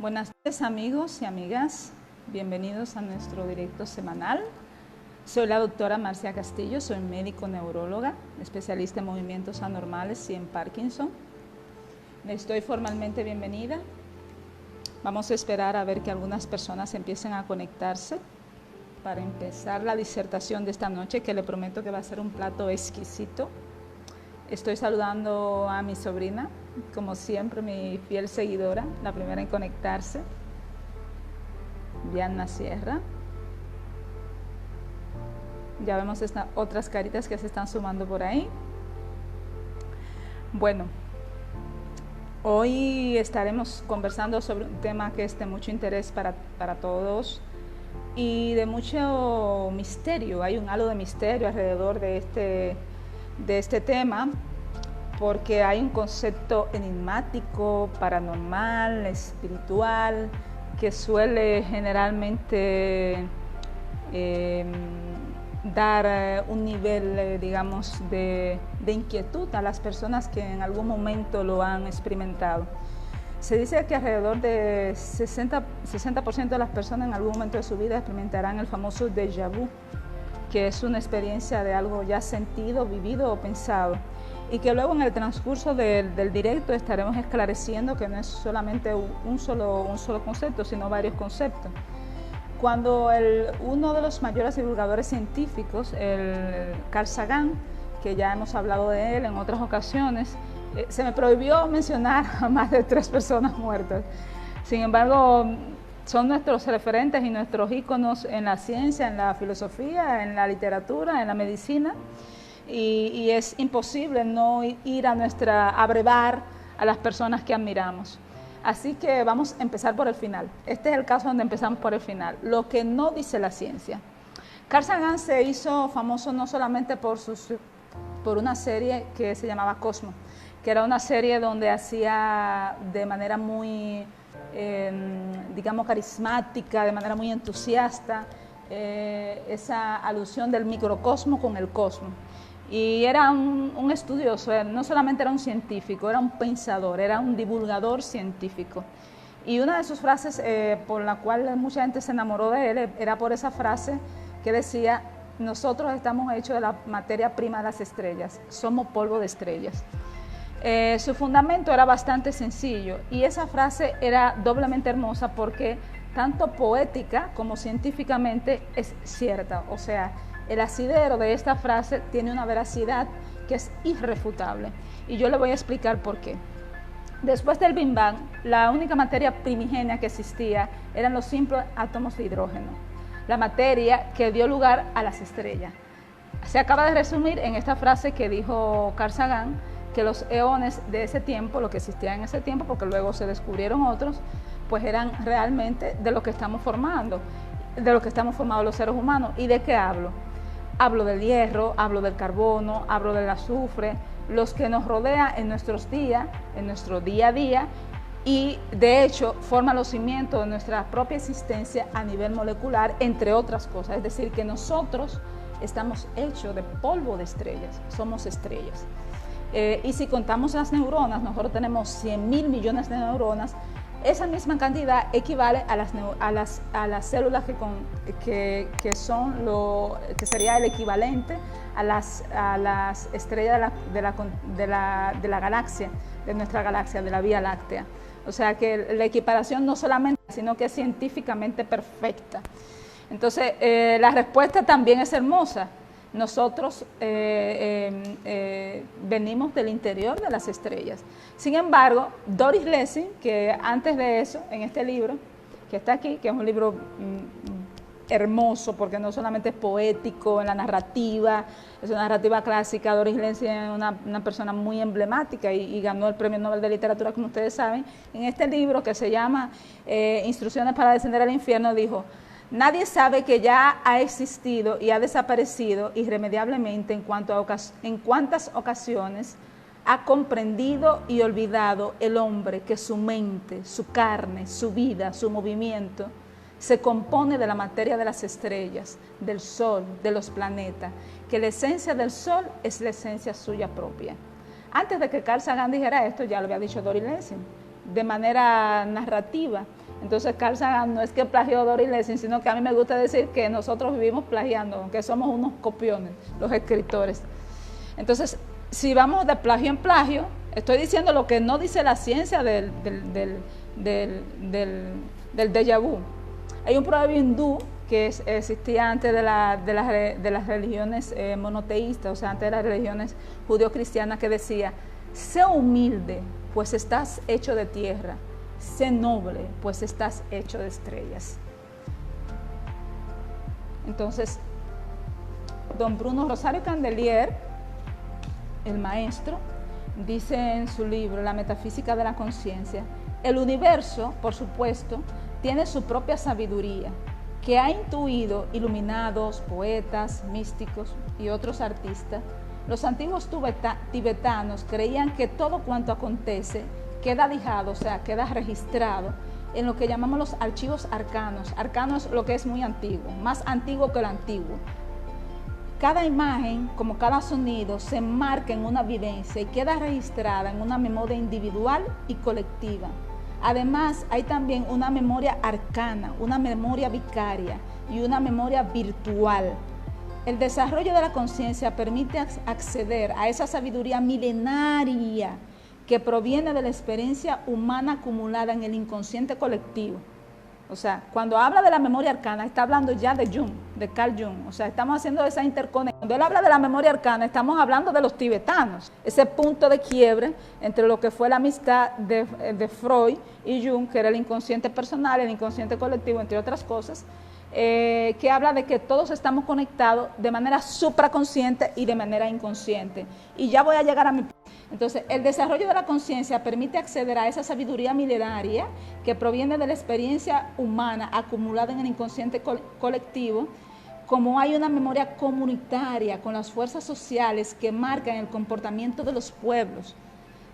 Buenas tardes amigos y amigas, bienvenidos a nuestro directo semanal. Soy la doctora Marcia Castillo, soy médico neuróloga, especialista en movimientos anormales y en Parkinson. Les doy formalmente bienvenida. Vamos a esperar a ver que algunas personas empiecen a conectarse para empezar la disertación de esta noche, que le prometo que va a ser un plato exquisito. Estoy saludando a mi sobrina, como siempre, mi fiel seguidora, la primera en conectarse, Diana Sierra. Ya vemos otras caritas que se están sumando por ahí. Bueno, hoy estaremos conversando sobre un tema que es de mucho interés para todos y de mucho misterio. Hay un halo de misterio alrededor de este tema, porque hay un concepto enigmático, paranormal, espiritual, que suele generalmente dar un nivel, digamos, de inquietud a las personas que en algún momento lo han experimentado. Se dice que alrededor de 60% de las personas en algún momento de su vida experimentarán el famoso déjà vu, que es una experiencia de algo ya sentido, vivido o pensado, y que luego en el transcurso del directo estaremos esclareciendo que no es solamente un solo concepto, sino varios conceptos. Cuando uno de los mayores divulgadores científicos, el Carl Sagan, que ya hemos hablado de él en otras ocasiones, se me prohibió mencionar a más de 3 personas muertas. Sin embargo, son nuestros referentes y nuestros íconos en la ciencia, en la filosofía, en la literatura, en la medicina, y es imposible no ir a brevar a las personas que admiramos. Así que vamos a empezar por el final. Este es el caso donde empezamos por el final, lo que no dice la ciencia. Carl Sagan se hizo famoso no solamente por una serie que se llamaba Cosmo, que era una serie donde hacía de manera muy digamos carismática, de manera muy entusiasta, esa alusión del microcosmo con el cosmos. Y era un estudioso, no solamente era un científico, era un pensador, era un divulgador científico. Y una de sus frases por la cual mucha gente se enamoró de él era por esa frase que decía: nosotros estamos hechos de la materia prima de las estrellas, somos polvo de estrellas. Su fundamento era bastante sencillo y esa frase era doblemente hermosa porque tanto poética como científicamente es cierta. O sea, el asidero de esta frase tiene una veracidad que es irrefutable y yo le voy a explicar por qué. Después del Big Bang, la única materia primigenia que existía eran los simples átomos de hidrógeno, la materia que dio lugar a las estrellas. Se acaba de resumir en esta frase que dijo Carl Sagan, que los eones de ese tiempo, lo que existía en ese tiempo, porque luego se descubrieron otros, pues eran realmente de lo que estamos formando, de lo que estamos formados los seres humanos. ¿Y de qué hablo? Hablo del hierro, hablo del carbono, hablo del azufre, los que nos rodean en nuestros días, en nuestro día a día, y de hecho forman los cimientos de nuestra propia existencia a nivel molecular, entre otras cosas. Es decir, que nosotros estamos hechos de polvo de estrellas, somos estrellas. Y si contamos las neuronas, nosotros tenemos 100.000 millones de neuronas. Esa misma cantidad equivale a las células que sería el equivalente a las estrellas de la galaxia, de nuestra galaxia, de la Vía Láctea. O sea que la equiparación no solamente, sino que es científicamente perfecta. Entonces, la respuesta también es hermosa. Nosotros venimos del interior de las estrellas. Sin embargo, Doris Lessing, que antes de eso, en este libro, que está aquí, que es un libro hermoso, porque no solamente es poético en la narrativa, es una narrativa clásica. Doris Lessing es una persona muy emblemática y ganó el Premio Nobel de Literatura, como ustedes saben. En este libro, que se llama Instrucciones para descender al infierno, dijo: nadie sabe que ya ha existido y ha desaparecido irremediablemente en cuántas ocasiones ha comprendido y olvidado el hombre que su mente, su carne, su vida, su movimiento se compone de la materia de las estrellas, del sol, de los planetas, que la esencia del sol es la esencia suya propia. Antes de que Carl Sagan dijera esto, ya lo había dicho Doris Lessing, de manera narrativa. Entonces Carl Sagan no es que plagió a Doris Lessing, sino que a mí me gusta decir que nosotros vivimos plagiando, que somos unos copiones, los escritores. Entonces, si vamos de plagio en plagio, estoy diciendo lo que no dice la ciencia del déjà vu. Hay un proverbio hindú que existía antes de las religiones monoteístas, o sea, antes de las religiones judío-cristianas, que decía: sé humilde, pues estás hecho de tierra; sé noble, pues estás hecho de estrellas. Entonces, don Bruno Rosario Candelier, el maestro, dice en su libro La metafísica de la conciencia: el universo, por supuesto, tiene su propia sabiduría, que ha intuido iluminados, poetas, místicos y otros artistas. Los antiguos tibetanos creían que todo cuanto acontece queda dejado, o sea, queda registrado en lo que llamamos los archivos arcanos. Arcanos, lo que es muy antiguo, más antiguo que lo antiguo. Cada imagen, como cada sonido, se enmarca en una vivencia y queda registrada en una memoria individual y colectiva. Además, hay también una memoria arcana, una memoria vicaria y una memoria virtual. El desarrollo de la conciencia permite acceder a esa sabiduría milenaria que proviene de la experiencia humana acumulada en el inconsciente colectivo. O sea, cuando habla de la memoria arcana, está hablando ya de Jung, de Carl Jung. O sea, estamos haciendo esa interconexión. Cuando él habla de la memoria arcana, estamos hablando de los tibetanos. Ese punto de quiebre entre lo que fue la amistad de Freud y Jung, que era el inconsciente personal, el inconsciente colectivo, entre otras cosas, que habla de que todos estamos conectados de manera supraconsciente y de manera inconsciente. Y ya voy a llegar a mi punto. Entonces, el desarrollo de la conciencia permite acceder a esa sabiduría milenaria que proviene de la experiencia humana acumulada en el inconsciente colectivo, como hay una memoria comunitaria con las fuerzas sociales que marcan el comportamiento de los pueblos.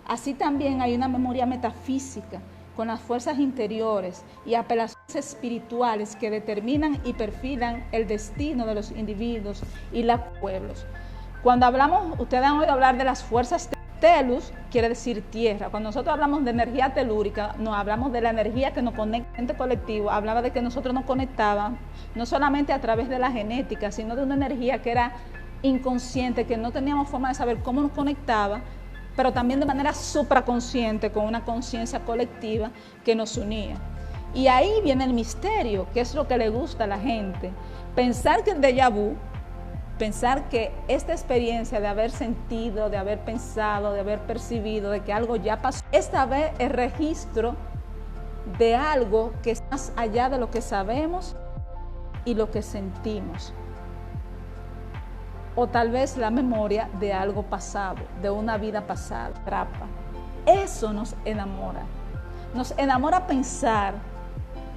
Así también hay una memoria metafísica con las fuerzas interiores y apelaciones espirituales que determinan y perfilan el destino de los individuos y los pueblos. Cuando hablamos, ustedes han oído hablar de las fuerzas telus, quiere decir tierra. Cuando nosotros hablamos de energía telúrica, nos hablamos de la energía que nos conecta al ente colectivo. Hablaba de que nosotros nos conectábamos no solamente a través de la genética, sino de una energía que era inconsciente, que no teníamos forma de saber cómo nos conectaba, pero también de manera supraconsciente, con una conciencia colectiva que nos unía. Y ahí viene el misterio, que es lo que le gusta a la gente. Pensar que el déjà vu, pensar que esta experiencia de haber sentido, de haber pensado, de haber percibido, de que algo ya pasó, esta vez es registro de algo que es más allá de lo que sabemos y lo que sentimos. O tal vez la memoria de algo pasado, de una vida pasada. Eso nos enamora pensar,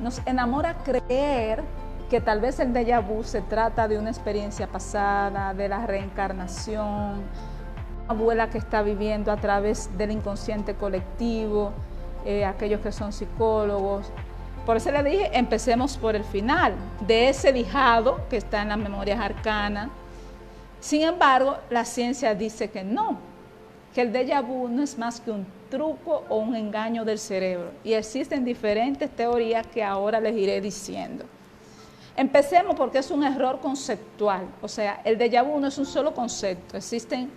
nos enamora creer que tal vez el déjà vu se trata de una experiencia pasada, de la reencarnación, una abuela que está viviendo a través del inconsciente colectivo, aquellos que son psicólogos. Por eso le dije, empecemos por el final, de ese dejado que está en las memorias arcanas. Sin embargo, la ciencia dice que no, que el déjà vu no es más que un truco o un engaño del cerebro. Y existen diferentes teorías que ahora les iré diciendo. Empecemos porque es un error conceptual. O sea, el déjà vu no es un solo concepto, existen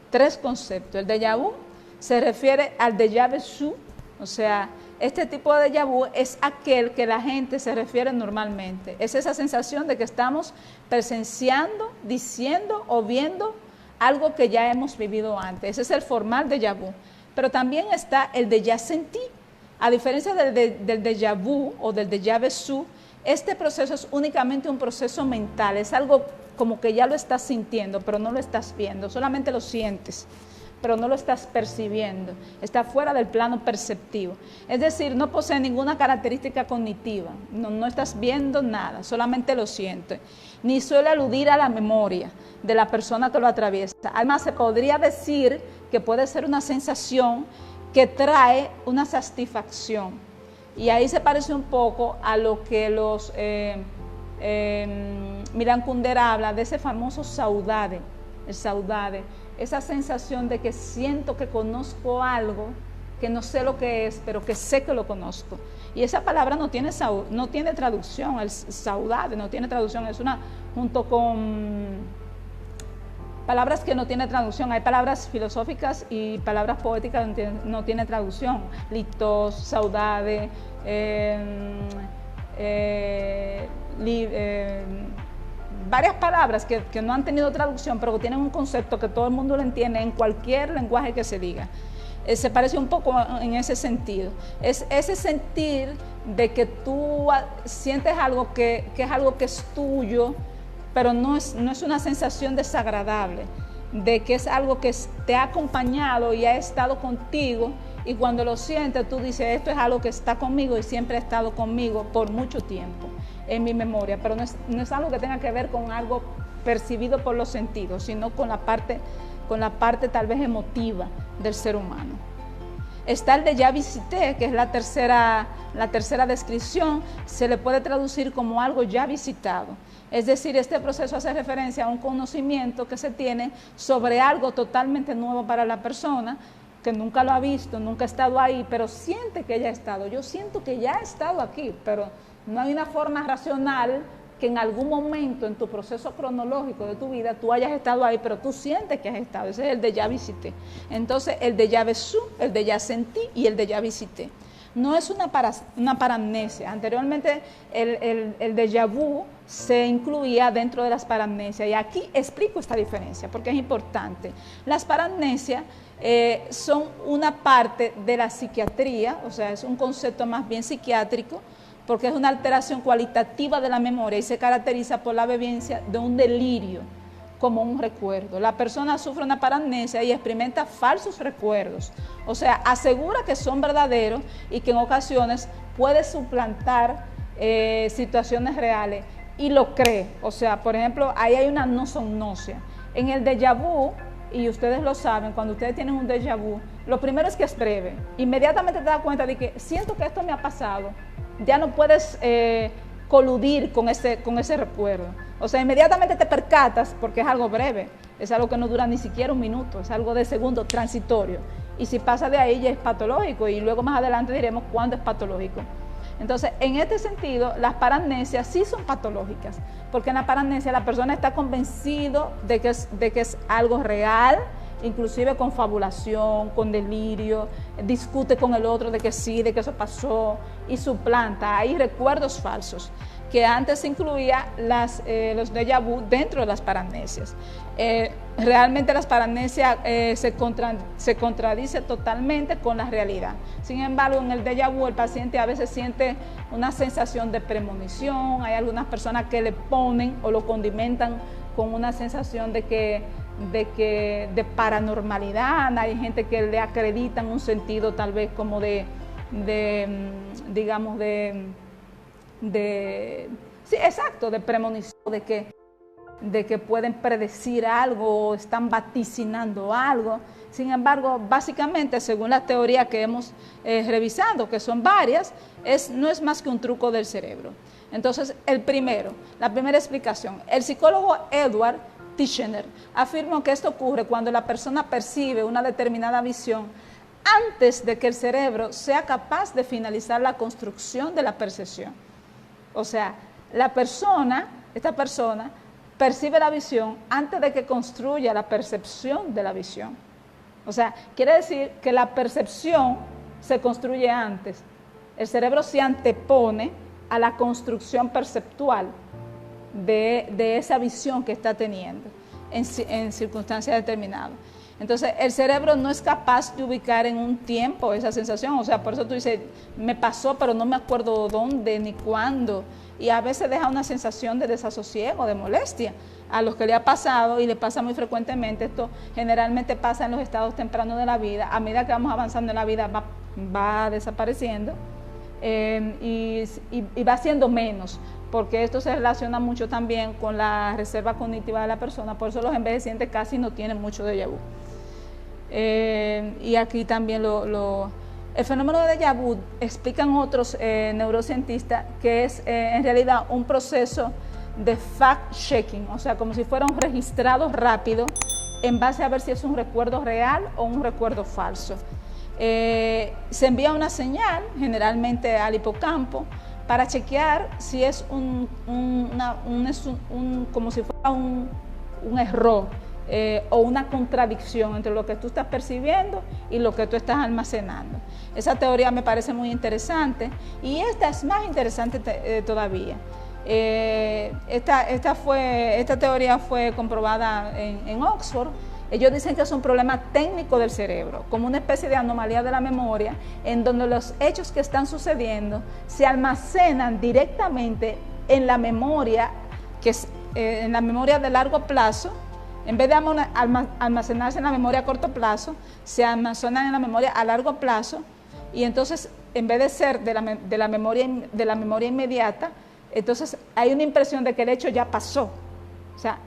tres conceptos. El déjà vu se refiere al déjà vu, o sea, este tipo de déjà vu es aquel que la gente se refiere normalmente. Es esa sensación de que estamos presenciando, diciendo o viendo algo que ya hemos vivido antes. Ese es el formal déjà vu. Pero también está el déjà senti. A diferencia del déjà vu o del déjà vu, este proceso es únicamente un proceso mental. Es algo como que ya lo estás sintiendo, pero no lo estás viendo. Solamente lo sientes, pero no lo estás percibiendo. Está fuera del plano perceptivo. Es decir, no posee ninguna característica cognitiva. No estás viendo nada, solamente lo sientes. Ni suele aludir a la memoria de la persona que lo atraviesa. Además, se podría decir que puede ser una sensación que trae una satisfacción. Y ahí se parece un poco a lo que los Milan Kundera habla de ese famoso saudade, el saudade, esa sensación de que siento que conozco algo que no sé lo que es, pero que sé que lo conozco. Y esa palabra no tiene traducción, el saudade no tiene traducción, es una, junto con palabras que no tienen traducción, hay palabras filosóficas y palabras poéticas que no tienen traducción, litos, saudade, varias palabras que no han tenido traducción, pero que tienen un concepto que todo el mundo lo entiende en cualquier lenguaje que se diga. Se parece un poco en ese sentido. Es ese sentir de que tú sientes algo que es algo que es tuyo, pero no es una sensación desagradable, de que es algo que te ha acompañado y ha estado contigo, y cuando lo sientes tú dices, esto es algo que está conmigo y siempre ha estado conmigo por mucho tiempo en mi memoria, pero no es algo que tenga que ver con algo percibido por los sentidos, sino con la parte tal vez emotiva del ser humano. Está el déjà visité, que es la tercera descripción, se le puede traducir como algo ya visitado. Es decir, este proceso hace referencia a un conocimiento que se tiene sobre algo totalmente nuevo para la persona, que nunca lo ha visto, nunca ha estado ahí, pero siente que ya ha estado. Yo siento que ya he estado aquí, pero no hay una forma racional que en algún momento en tu proceso cronológico de tu vida tú hayas estado ahí, pero tú sientes que has estado. Ese es el déjà visité. Entonces, el déjà vu, el déjà senti y el déjà visité. No es una paramnesia. Anteriormente, el déjà vu se incluía dentro de las paramnesias. Y aquí explico esta diferencia porque es importante. Las paramnesias son una parte de la psiquiatría, o sea, es un concepto más bien psiquiátrico, porque es una alteración cualitativa de la memoria y se caracteriza por la vivencia de un delirio, como un recuerdo. La persona sufre una paramnesia y experimenta falsos recuerdos, o sea, asegura que son verdaderos y que en ocasiones puede suplantar situaciones reales y lo cree. O sea, por ejemplo, ahí hay una nosognosia. En el déjà vu, y ustedes lo saben, cuando ustedes tienen un déjà vu, lo primero es que es breve. Inmediatamente te das cuenta de que siento que esto me ha pasado, ya no puedes coludir con ese recuerdo. O sea, inmediatamente te percatas porque es algo breve, es algo que no dura ni siquiera un minuto, es algo de segundo transitorio. Y si pasa de ahí ya es patológico y luego más adelante diremos cuándo es patológico. Entonces, en este sentido, las paramnesias sí son patológicas, porque en la paramnesia la persona está convencido de que es algo real, inclusive con fabulación, con delirio, discute con el otro de que sí, de que eso pasó y suplanta. Hay recuerdos falsos, que antes incluía los déjà vu dentro de las paramnesias. Realmente las paramnesias se contradice totalmente con la realidad. Sin embargo, en el déjà vu el paciente a veces siente una sensación de premonición. Hay algunas personas que le ponen o lo condimentan con una sensación de paranormalidad. Hay gente que le acreditan un sentido tal vez como sí, exacto, de premonición, de que pueden predecir algo o están vaticinando algo. Sin embargo, básicamente, según la teoría que hemos revisado, que son varias, no es más que un truco del cerebro. Entonces, la primera explicación, el psicólogo Edward Tishner afirmó que esto ocurre cuando la persona percibe una determinada visión antes de que el cerebro sea capaz de finalizar la construcción de la percepción. O sea, esta persona percibe la visión antes de que construya la percepción de la visión. O sea, quiere decir que la percepción se construye antes. El cerebro se antepone a la construcción perceptual de esa visión que está teniendo en circunstancias determinadas. Entonces, el cerebro no es capaz de ubicar en un tiempo esa sensación. O sea, por eso tú dices, me pasó, pero no me acuerdo dónde ni cuándo. Y a veces deja una sensación de desasosiego, de molestia a los que le ha pasado, y le pasa muy frecuentemente. Esto generalmente pasa en los estados tempranos de la vida. A medida que vamos avanzando en la vida va desapareciendo y va siendo menos, porque esto se relaciona mucho también con la reserva cognitiva de la persona. Por eso los envejecientes casi no tienen mucho déjà vu. Y aquí también el fenómeno de déjà vu explican otros neurocientistas que es en realidad un proceso de fact-checking, o sea, como si fuera un registrado rápido en base a ver si es un recuerdo real o un recuerdo falso. se envía una señal, generalmente al hipocampo, para chequear si es como si fuera un error o una contradicción entre lo que tú estás percibiendo y lo que tú estás almacenando. Esa teoría me parece muy interesante y esta es más interesante todavía. Esta teoría fue comprobada en Oxford. Ellos dicen que es un problema técnico del cerebro, como una especie de anomalía de la memoria, en donde los hechos que están sucediendo se almacenan directamente en la memoria, en la memoria de largo plazo. En vez de almacenarse en la memoria a corto plazo, se almacenan en la memoria a largo plazo, y entonces, en vez de ser de la memoria inmediata, entonces hay una impresión de que el hecho ya pasó. O sea,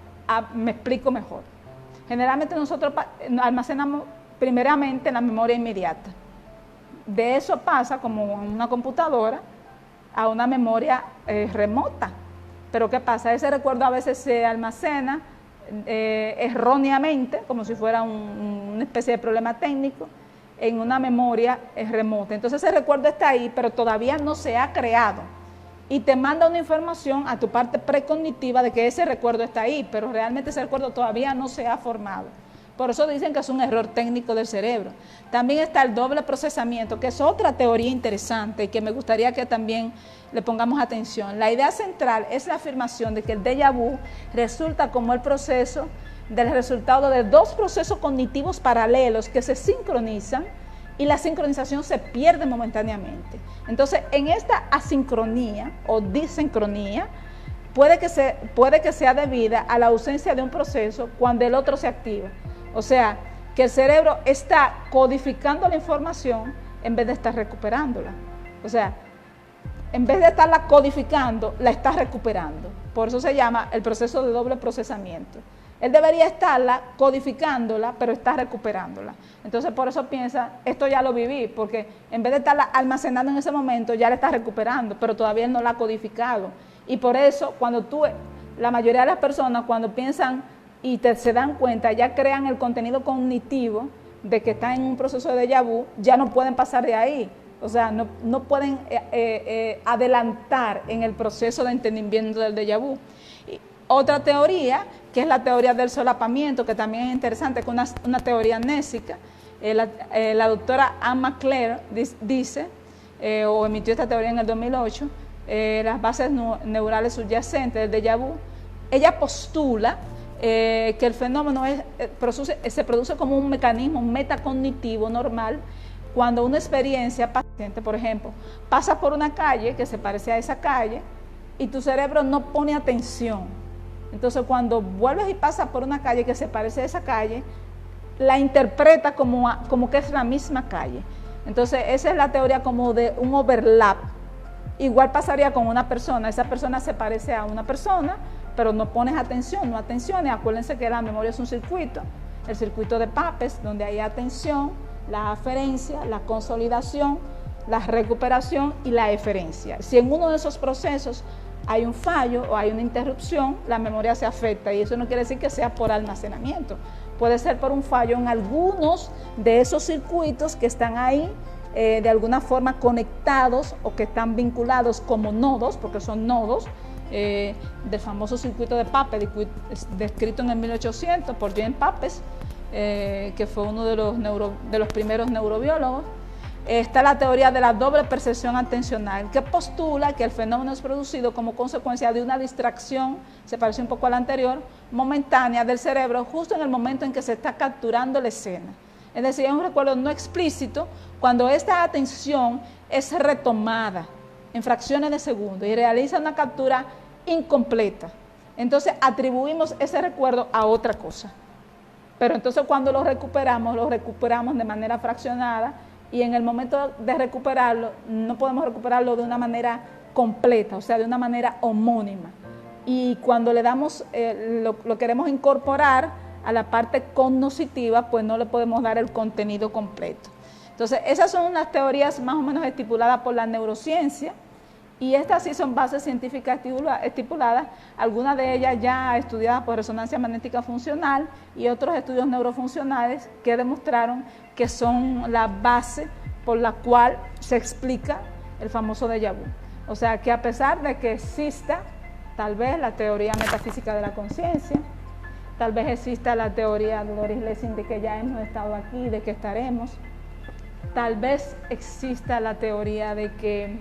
me explico mejor. Generalmente nosotros almacenamos primeramente en la memoria inmediata. De eso pasa, como en una computadora, a una memoria remota. Pero ¿qué pasa? Ese recuerdo a veces se almacena erróneamente, como si fuera una especie de problema técnico, en una memoria remota. Entonces ese recuerdo está ahí, pero todavía no se ha creado. Y te manda una información a tu parte precognitiva de que ese recuerdo está ahí, pero realmente ese recuerdo todavía no se ha formado. Por eso dicen que es un error técnico del cerebro. También está el doble procesamiento, que es otra teoría interesante y que me gustaría que también le pongamos atención. La idea central es la afirmación de que el déjà vu resulta como el proceso del resultado de dos procesos cognitivos paralelos que se sincronizan, y la sincronización se pierde momentáneamente. Entonces, en esta asincronía o disincronía, puede que sea debida a la ausencia de un proceso cuando el otro se activa. O sea, que el cerebro está codificando la información en vez de estar recuperándola. O sea, en vez de estarla codificando, la está recuperando. Por eso se llama el proceso de doble procesamiento. Él debería estarla codificándola, pero está recuperándola. Entonces, por eso piensa, esto ya lo viví, porque en vez de estarla almacenando en ese momento, ya la está recuperando, pero todavía no la ha codificado. Y por eso, la mayoría de las personas, cuando piensan y se dan cuenta, ya crean el contenido cognitivo de que están en un proceso de déjà vu, ya no pueden pasar de ahí. O sea, no pueden adelantar en el proceso de entendimiento del déjà vu. Otra teoría, que es la teoría del solapamiento, que también es interesante, que es una teoría amnésica. La doctora Anne McClure dice, o emitió esta teoría en el 2008, las bases neurales subyacentes del déjà vu. Ella postula que el fenómeno se produce como un mecanismo metacognitivo normal cuando una experiencia paciente, por ejemplo, pasa por una calle que se parece a esa calle y tu cerebro no pone atención. Entonces, cuando vuelves y pasas por una calle que se parece a esa calle, la interpreta como que es la misma calle. Entonces, esa es la teoría como de un overlap. Igual pasaría con una persona. Esa persona se parece a una persona, pero no pones atención, no atenciones. Acuérdense que la memoria es un circuito, el circuito de Papez, donde hay atención, la aferencia, la consolidación, la recuperación y la eferencia. Si en uno de esos procesos hay un fallo o hay una interrupción, la memoria se afecta, y eso no quiere decir que sea por almacenamiento. Puede ser por un fallo en algunos de esos circuitos que están ahí de alguna forma conectados o que están vinculados como nodos, porque son nodos del famoso circuito de Papez, descrito en el 1800 por James Papez, que fue uno de los primeros neurobiólogos. Está la teoría de la doble percepción atencional, que postula que el fenómeno es producido como consecuencia de una distracción, se parece un poco a la anterior, momentánea del cerebro, justo en el momento en que se está capturando la escena. Es decir, es un recuerdo no explícito cuando esta atención es retomada en fracciones de segundo y realiza una captura incompleta. Entonces atribuimos ese recuerdo a otra cosa. Pero entonces cuando lo recuperamos de manera fraccionada, y en el momento de recuperarlo, no podemos recuperarlo de una manera completa, o sea, de una manera homónima. Y cuando le damos, lo queremos incorporar a la parte cognoscitiva, pues no le podemos dar el contenido completo. Entonces, esas son unas teorías más o menos estipuladas por la neurociencia, Y estas sí son bases científicas estipuladas, algunas de ellas ya estudiadas por resonancia magnética funcional y otros estudios neurofuncionales que demostraron que son la base por la cual se explica el famoso déjà vu. O sea que a pesar de que exista tal vez la teoría metafísica de la conciencia, tal vez exista la teoría de Doris Lessing de que ya hemos estado aquí, de que estaremos, tal vez exista la teoría de que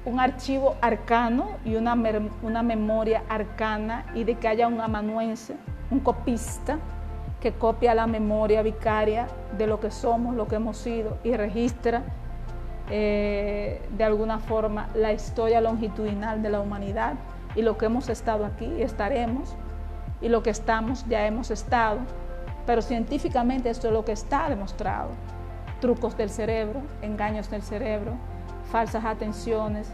un archivo arcano y una memoria arcana y de que haya un amanuense, un copista que copia la memoria vicaria de lo que somos, lo que hemos sido y registra de alguna forma la historia longitudinal de la humanidad y lo que hemos estado aquí y estaremos y lo que estamos ya hemos estado, pero científicamente esto es lo que está demostrado: trucos del cerebro, engaños del cerebro, falsas atenciones,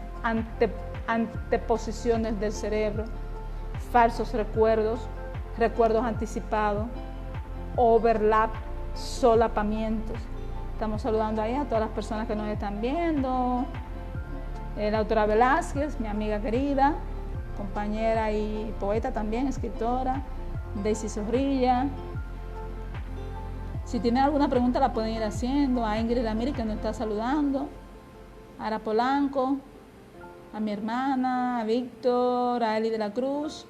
anteposiciones del cerebro, falsos recuerdos, recuerdos anticipados, overlap, solapamientos. Estamos saludando ahí a todas las personas que nos están viendo. La autora Velázquez, mi amiga querida, compañera y poeta también, escritora, Daisy Zorrilla. Si tienen alguna pregunta la pueden ir haciendo. A Ingrid Lamiri, que nos está saludando, a Ara Polanco, a mi hermana, a Víctor, a Eli de la Cruz.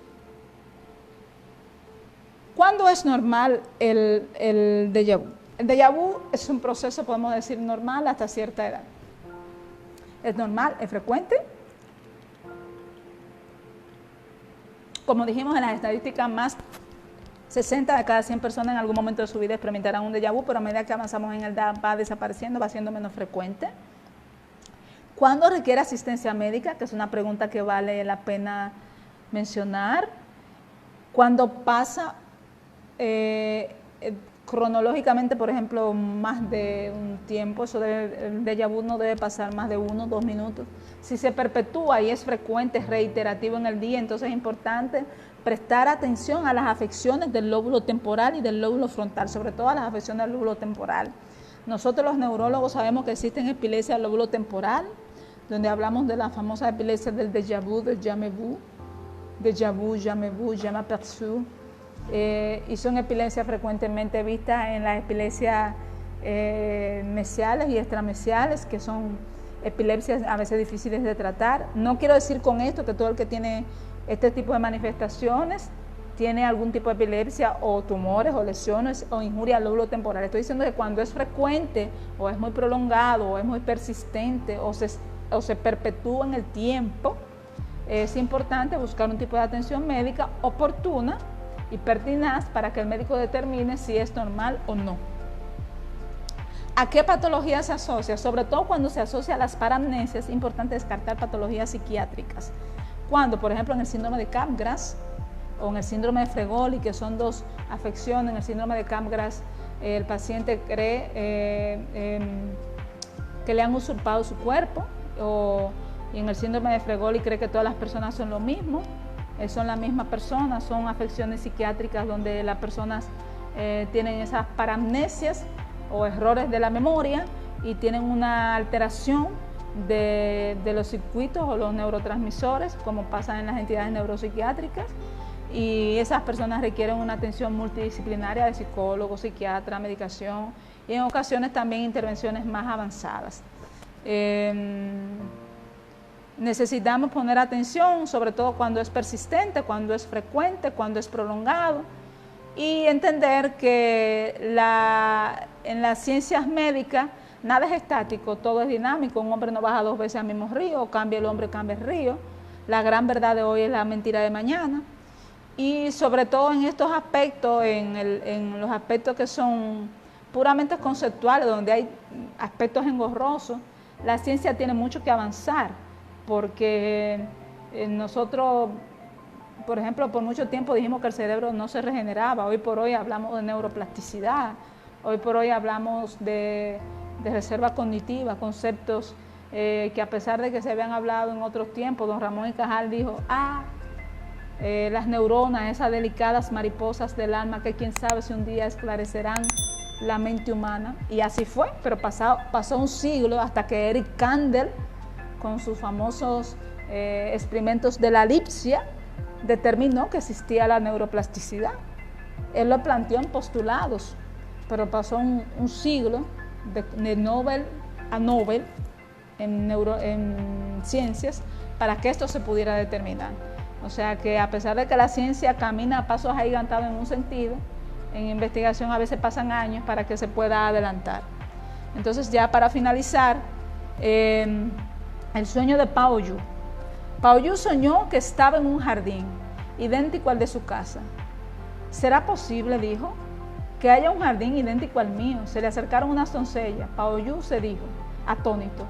¿Cuándo es normal el déjà vu? El déjà vu es un proceso, podemos decir, normal hasta cierta edad. Es normal, es frecuente. Como dijimos en las estadísticas, más 60 de cada 100 personas en algún momento de su vida experimentarán un déjà vu, pero a medida que avanzamos en el edad va desapareciendo, va siendo menos frecuente. ¿Cuándo requiere asistencia médica? Que es una pregunta que vale la pena mencionar. Cuando pasa cronológicamente, por ejemplo, más de un tiempo, el déjà vu no debe pasar más de 1 o 2 minutos. Si se perpetúa y es frecuente, es reiterativo en el día, entonces es importante prestar atención a las afecciones del lóbulo temporal y del lóbulo frontal, sobre todo a las afecciones del lóbulo temporal. Nosotros los neurólogos sabemos que existen epilepsias del lóbulo temporal, donde hablamos de la famosa epilepsia del déjà vu, del jamais vu, jamais perçu, y son epilepsias frecuentemente vistas en las epilepsias mesiales y extramesiales, que son epilepsias a veces difíciles de tratar. No quiero decir con esto que todo el que tiene este tipo de manifestaciones tiene algún tipo de epilepsia o tumores o lesiones o injuria al lóbulo temporal. Estoy diciendo que cuando es frecuente o es muy prolongado o es muy persistente o se perpetúa en el tiempo, es importante buscar un tipo de atención médica oportuna y pertinaz para que el médico determine si es normal o no. ¿A qué patología se asocia? Sobre todo cuando se asocia a las paramnesias, es importante descartar patologías psiquiátricas. Cuando, por ejemplo, en el síndrome de Capgras o en el síndrome de Fregoli, que son dos afecciones, en el síndrome de Capgras el paciente cree que le han usurpado su cuerpo, y en el síndrome de Fregoli cree que todas las personas son lo mismo, son la misma persona. Son afecciones psiquiátricas donde las personas tienen esas paramnesias o errores de la memoria y tienen una alteración de los circuitos o los neurotransmisores, como pasa en las entidades neuropsiquiátricas, y esas personas requieren una atención multidisciplinaria de psicólogo, psiquiatra, medicación y en ocasiones también intervenciones más avanzadas. Necesitamos poner atención, sobre todo cuando es persistente, cuando es frecuente, cuando es prolongado, y entender que en las ciencias médicas nada es estático, todo es dinámico. Un hombre no baja 2 veces al mismo río, o cambia el hombre, cambia el río. La gran verdad de hoy es la mentira de mañana. Y sobre todo en estos aspectos, en los aspectos que son puramente conceptuales, donde hay aspectos engorrosos, la ciencia tiene mucho que avanzar, porque nosotros, por ejemplo, por mucho tiempo dijimos que el cerebro no se regeneraba. Hoy por hoy hablamos de neuroplasticidad, hoy por hoy hablamos de reserva cognitiva, conceptos que a pesar de que se habían hablado en otros tiempos, don Ramón y Cajal dijo, las neuronas, esas delicadas mariposas del alma que quién sabe si un día esclarecerán la mente humana. Y así fue, pero pasó un siglo hasta que Eric Kandel, con sus famosos experimentos de la Lipsia, determinó que existía la neuroplasticidad. Él lo planteó en postulados, pero pasó un siglo de Nobel a Nobel en ciencias para que esto se pudiera determinar. O sea que a pesar de que la ciencia camina a pasos agigantados en un sentido, en investigación a veces pasan años para que se pueda adelantar. Entonces, ya para finalizar, el sueño de Pao Yu. Pao Yu soñó que estaba en un jardín idéntico al de su casa. ¿Será posible, dijo, que haya un jardín idéntico al mío? Se le acercaron unas doncellas. Pao Yu se dijo, atónito,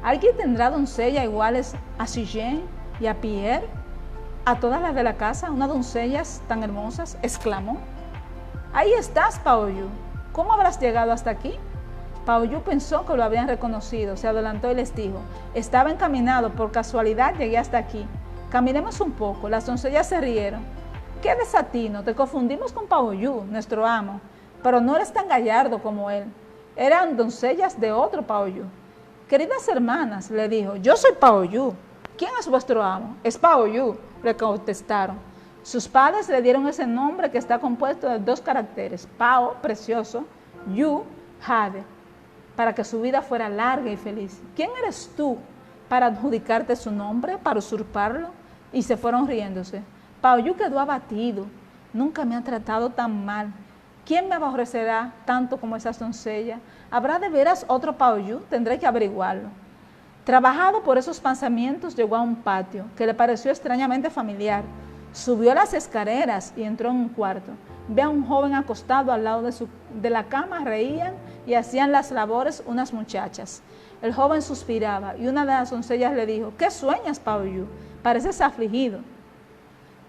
¿alguien tendrá doncellas iguales a Xi Yen y a Pierre? ¿A todas las de la casa, unas doncellas tan hermosas?, exclamó. Ahí estás, Pao Yu. ¿Cómo habrás llegado hasta aquí? Pao Yu pensó que lo habían reconocido, se adelantó y les dijo, estaba encaminado, por casualidad llegué hasta aquí. Caminemos un poco. Las doncellas se rieron. ¡Qué desatino! Te confundimos con Pao Yu, nuestro amo, pero no eres tan gallardo como él. Eran doncellas de otro Pao Yu. Queridas hermanas, le dijo, yo soy Pao Yu. ¿Quién es vuestro amo? Es Pao Yu, le contestaron. Sus padres le dieron ese nombre que está compuesto de 2 caracteres, Pao, precioso, Yu, jade, para que su vida fuera larga y feliz. ¿Quién eres tú para adjudicarte su nombre, para usurparlo? Y se fueron riéndose. Pao Yu quedó abatido. Nunca me ha tratado tan mal. ¿Quién me aborrecerá tanto como esas doncellas? ¿Habrá de veras otro Pao Yu? Tendré que averiguarlo. Trabajado por esos pensamientos, llegó a un patio que le pareció extrañamente familiar. Subió las escaleras y entró en un cuarto. Ve a un joven acostado al lado de la cama, reían y hacían las labores unas muchachas. El joven suspiraba y una de las doncellas le dijo, ¿qué sueñas, Pao Yu? Pareces afligido.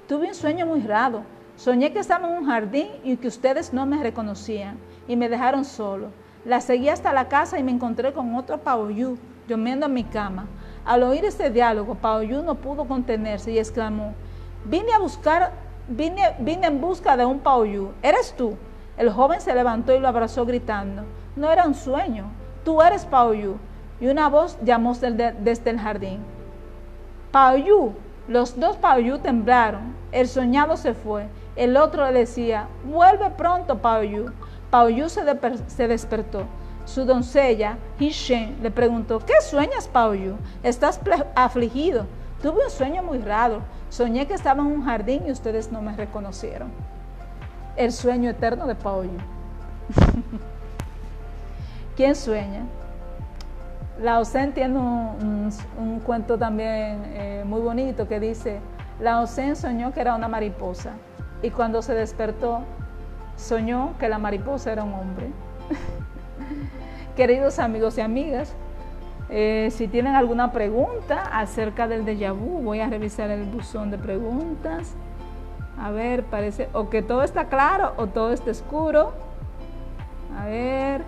Tuve un sueño muy raro. Soñé que estaba en un jardín y que ustedes no me reconocían y me dejaron solo. La seguí hasta la casa y me encontré con otro Pao Yu, durmiendo en mi cama. Al oír este diálogo, Pao Yu no pudo contenerse y exclamó, vine en busca de un Pao Yu. ¿Eres tú? El joven se levantó y lo abrazó gritando, no era un sueño, tú eres Pao Yu. Y una voz llamó desde el jardín, Pao Yu. Los 2 Pao Yu temblaron, el soñado se fue, el otro le decía, vuelve pronto, Pao Yu. Pao Yu se despertó. Su doncella, Hi Shen, le preguntó, ¿qué sueñas, Pao Yu? ¿Estás afligido? Tuve un sueño muy raro. Soñé que estaba en un jardín y ustedes no me reconocieron. El sueño eterno de Pao Yu. ¿Quién sueña? Lao Tse tiene un cuento también muy bonito que dice, Lao Tse soñó que era una mariposa y cuando se despertó soñó que la mariposa era un hombre. Queridos amigos y amigas, si tienen alguna pregunta acerca del déjà vu, voy a revisar el buzón de preguntas. A ver, parece o que todo está claro o todo está oscuro. A ver.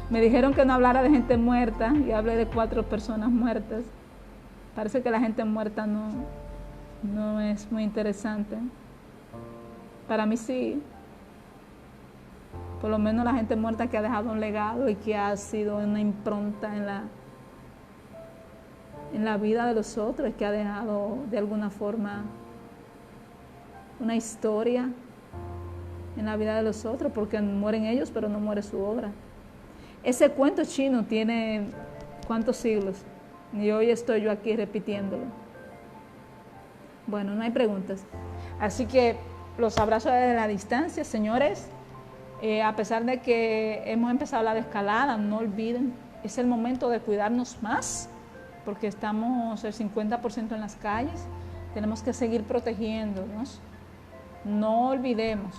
Me dijeron que no hablara de gente muerta y hablé de 4 personas muertas. Parece que la gente muerta no es muy interesante. Para mí sí. Por lo menos la gente muerta que ha dejado un legado y que ha sido una impronta en la vida de los otros, que ha dejado de alguna forma una historia en la vida de los otros, porque mueren ellos, pero no muere su obra. Ese cuento chino tiene ¿cuántos siglos? Y hoy estoy yo aquí repitiéndolo. Bueno, no hay preguntas. Así que los abrazo desde la distancia, señores. A pesar de que hemos empezado la desescalada, no olviden, es el momento de cuidarnos más, porque estamos el 50% en las calles, tenemos que seguir protegiéndonos. No olvidemos,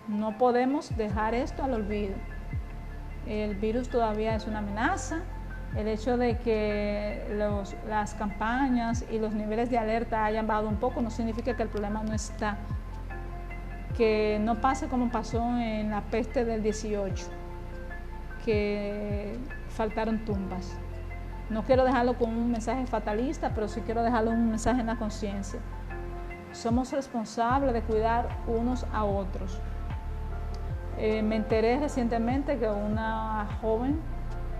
no podemos dejar esto al olvido. El virus todavía es una amenaza. El hecho de que las campañas y los niveles de alerta hayan bajado un poco no significa que el problema no está. Que no pase como pasó en la peste del 18, que faltaron tumbas. No quiero dejarlo con un mensaje fatalista, pero sí quiero dejarlo un mensaje en la conciencia. Somos responsables de cuidar unos a otros. Me enteré recientemente que una joven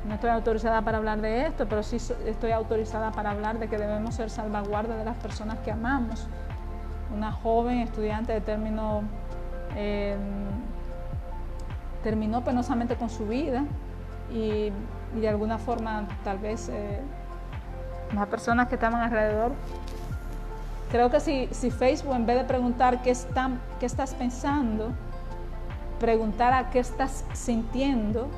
No estoy autorizada para hablar de esto, pero sí estoy autorizada para hablar de que debemos ser salvaguarda de las personas que amamos. Una joven estudiante terminó penosamente con su vida y de alguna forma tal vez las personas que estaban alrededor. Creo que si Facebook, en vez de preguntar qué estás pensando, preguntara qué estás sintiendo,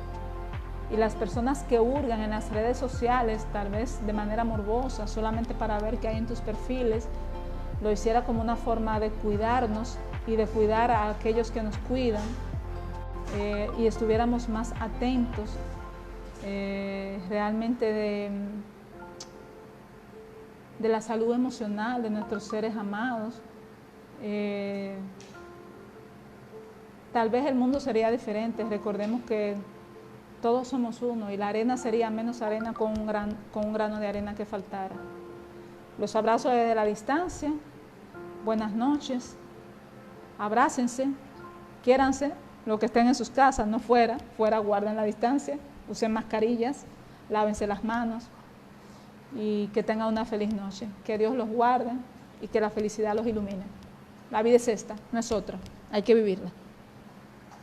y las personas que hurgan en las redes sociales, tal vez de manera morbosa, solamente para ver qué hay en tus perfiles, lo hiciera como una forma de cuidarnos y de cuidar a aquellos que nos cuidan, y estuviéramos más atentos realmente de la salud emocional de nuestros seres amados, tal vez el mundo sería diferente. Recordemos que todos somos uno y la arena sería menos arena con un grano de arena que faltara. Los abrazo desde la distancia. Buenas noches. Abrácense, quiéranse, los que estén en sus casas, no fuera. Fuera guarden la distancia, usen mascarillas, lávense las manos y que tengan una feliz noche. Que Dios los guarde y que la felicidad los ilumine. La vida es esta, no es otra. Hay que vivirla.